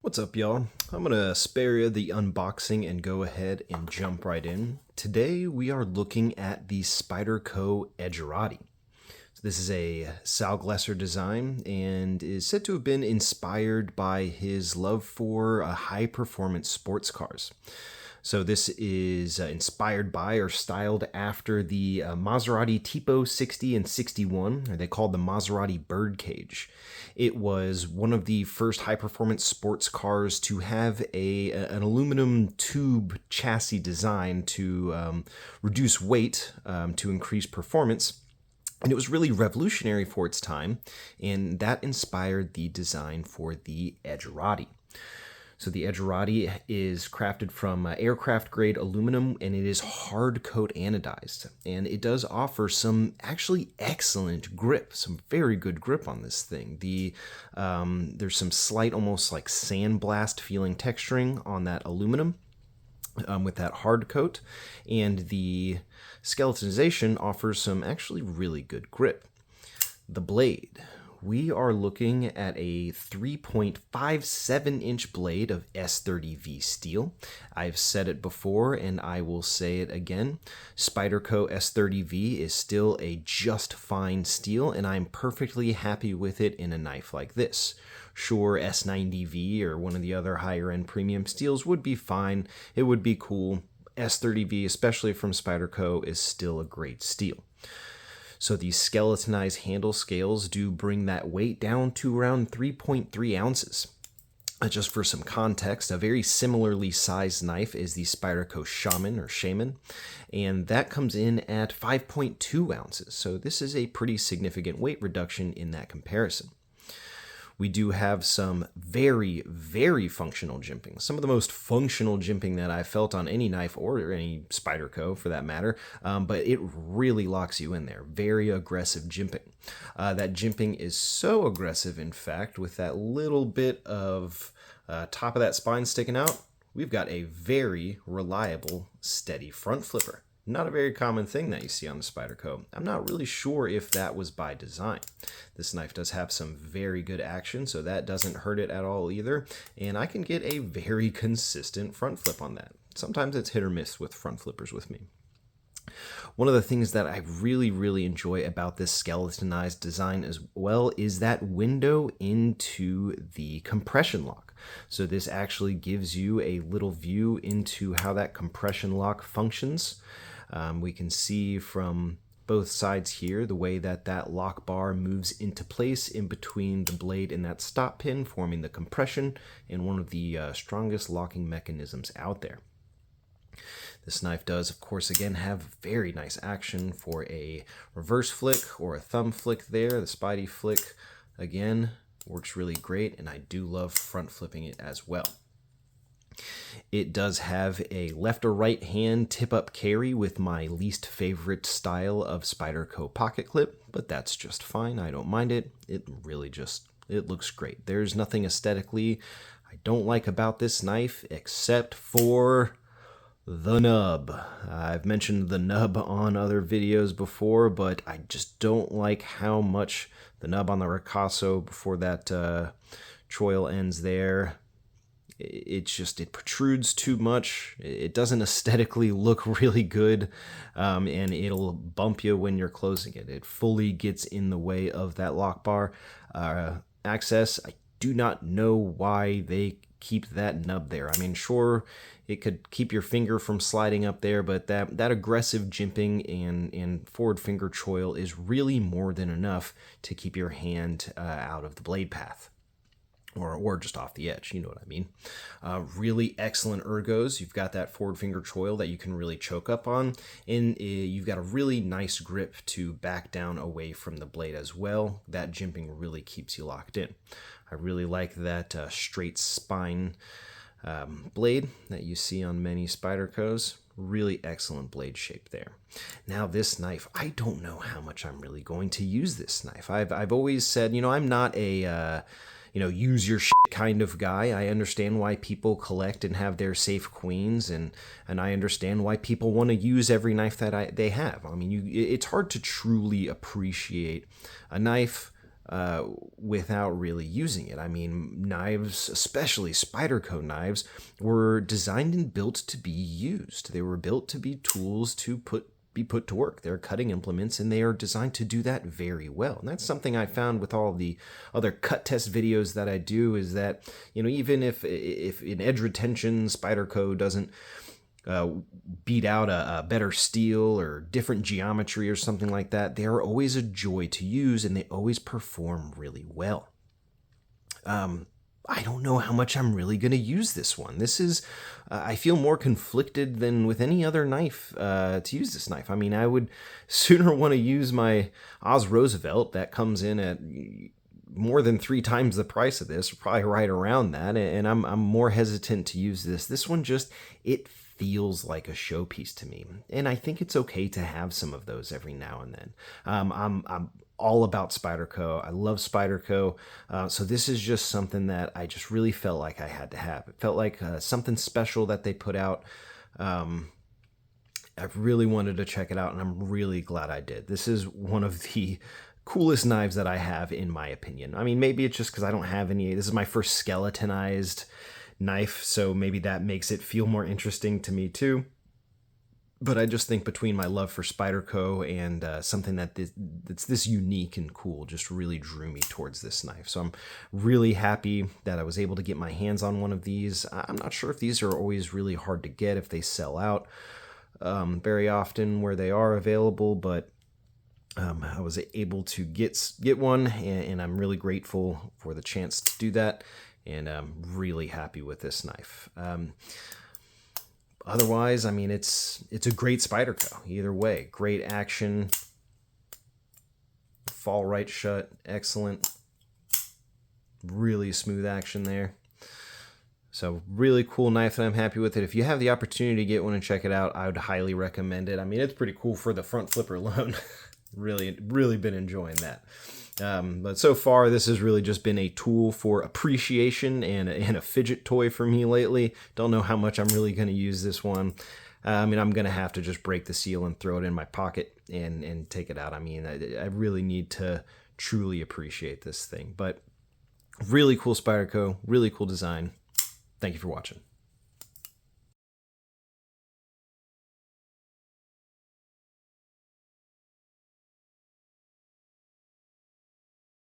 What's up, y'all? I'm gonna spare you the unboxing and go ahead and jump right in. Today we are looking at the Spyderco Edgerati. So this is a Sal Glesser design and is said to have been inspired by his love for high-performance sports cars. So this is inspired by or styled after the Maserati Tipo 60 and 61, or they called the Maserati Birdcage. It was one of the first high-performance sports cars to have an aluminum tube chassis design to reduce weight to increase performance. And it was really revolutionary for its time, and that inspired the design for the Edgerati. So the Edgerati is crafted from aircraft grade aluminum, and it is hard coat anodized. And it does offer some actually excellent grip, some very good grip on this thing. There's some slight, almost like sandblast feeling texturing on that aluminum. With that hard coat, and the skeletonization offers some actually really good grip. The blade. We are looking at a 3.57 inch blade of S30V steel. I've said it before and I will say it again. Spyderco S30V is still a just fine steel, and I'm perfectly happy with it in a knife like this. Sure, S90V or one of the other higher end premium steels would be fine. It would be cool. S30V, especially from Spyderco, is still a great steel. So these skeletonized handle scales do bring that weight down to around 3.3 ounces. Just for some context, a very similarly sized knife is the Spyderco Shaman, and that comes in at 5.2 ounces. So this is a pretty significant weight reduction in that comparison. We do have some very, very functional jimping. Some of the most functional jimping that I've felt on any knife or any Spyderco for that matter, but it really locks you in there. Very aggressive jimping. That jimping is so aggressive, in fact, with that little bit of top of that spine sticking out, we've got a very reliable, steady front flipper. Not a very common thing that you see on the Spyderco. I'm not really sure if that was by design. This knife does have some very good action, so that doesn't hurt it at all either, and I can get a very consistent front flip on that. Sometimes it's hit or miss with front flippers with me. One of the things that I really enjoy about this skeletonized design as well is that window into the compression lock. So this actually gives you a little view into how that compression lock functions. We can see from both sides here the way that that lock bar moves into place in between the blade and that stop pin, forming the compression and one of the strongest locking mechanisms out there. This knife does, of course, again have very nice action for a reverse flick or a thumb flick there. The Spidey flick, again, works really great, and I do love front flipping it as well. It does have a left or right hand tip-up carry with my least favorite style of Spyderco pocket clip, but that's just fine. I don't mind it. It looks great. There's nothing aesthetically I don't like about this knife except for the nub. I've mentioned the nub on other videos before, but I just don't like how much the nub on the Ricasso before that choil ends there. It protrudes too much. It doesn't aesthetically look really good, and it'll bump you when you're closing it. It fully gets in the way of that lock bar access. I do not know why they keep that nub there. I mean, sure, it could keep your finger from sliding up there, but that aggressive jimping and forward finger choil is really more than enough to keep your hand out of the blade path. Or just off the edge, you know what I mean. Really excellent ergos. You've got that forward finger choil that you can really choke up on, and you've got a really nice grip to back down away from the blade as well. That jimping really keeps you locked in. I really like that straight spine blade that you see on many Spydercos. Really excellent blade shape there. Now this knife, I don't know how much I'm really going to use this knife. I've always said, I'm not a use your shit kind of guy. I understand why people collect and have their safe queens, and I understand why people want to use every knife that they have. I mean, it's hard to truly appreciate a knife without really using it. I mean, knives, especially Spyderco knives, were designed and built to be used. They were built to be tools to be put to work. They're cutting implements, and they are designed to do that very well. And that's something I found with all the other cut test videos that I do, is that, you know, even if in edge retention Spyderco doesn't beat out a better steel or different geometry or something like that, they are always a joy to use, and they always perform really well. I don't know how much I'm really going to use this one. This is, I feel more conflicted than with any other knife to use this knife. I mean, I would sooner want to use my Oz Roosevelt that comes in at more than 3 times the price of this, probably right around that, and I'm more hesitant to use this. This one just, it feels like a showpiece to me, and I think it's okay to have some of those every now and then. I'm all about Spyderco. I love Spyderco. So this is just something that I just really felt like I had to have. It felt like something special that they put out. I really wanted to check it out, and I'm really glad I did. This is one of the coolest knives that I have, in my opinion. I mean, maybe it's just because I don't have any. This is my first skeletonized knife, so maybe that makes it feel more interesting to me too. But I just think between my love for Spyderco and something that's this unique and cool just really drew me towards this knife. So I'm really happy that I was able to get my hands on one of these. I'm not sure if these are always really hard to get, if they sell out very often where they are available, but I was able to get one, and I'm really grateful for the chance to do that, and I'm really happy with this knife. Otherwise, I mean, it's a great Spyderco. Either way, great action, fall right shut, excellent, really smooth action there. So really cool knife, and I'm happy with it. If you have the opportunity to get one and check it out, I would highly recommend it. I mean, it's pretty cool for the front flipper alone. Really been enjoying that. But so far, this has really just been a tool for appreciation and a fidget toy for me lately. Don't know how much I'm really going to use this one. I mean, I'm going to have to just break the seal and throw it in my pocket and take it out. I mean, I really need to truly appreciate this thing. But really cool Spyderco, really cool design. Thank you for watching.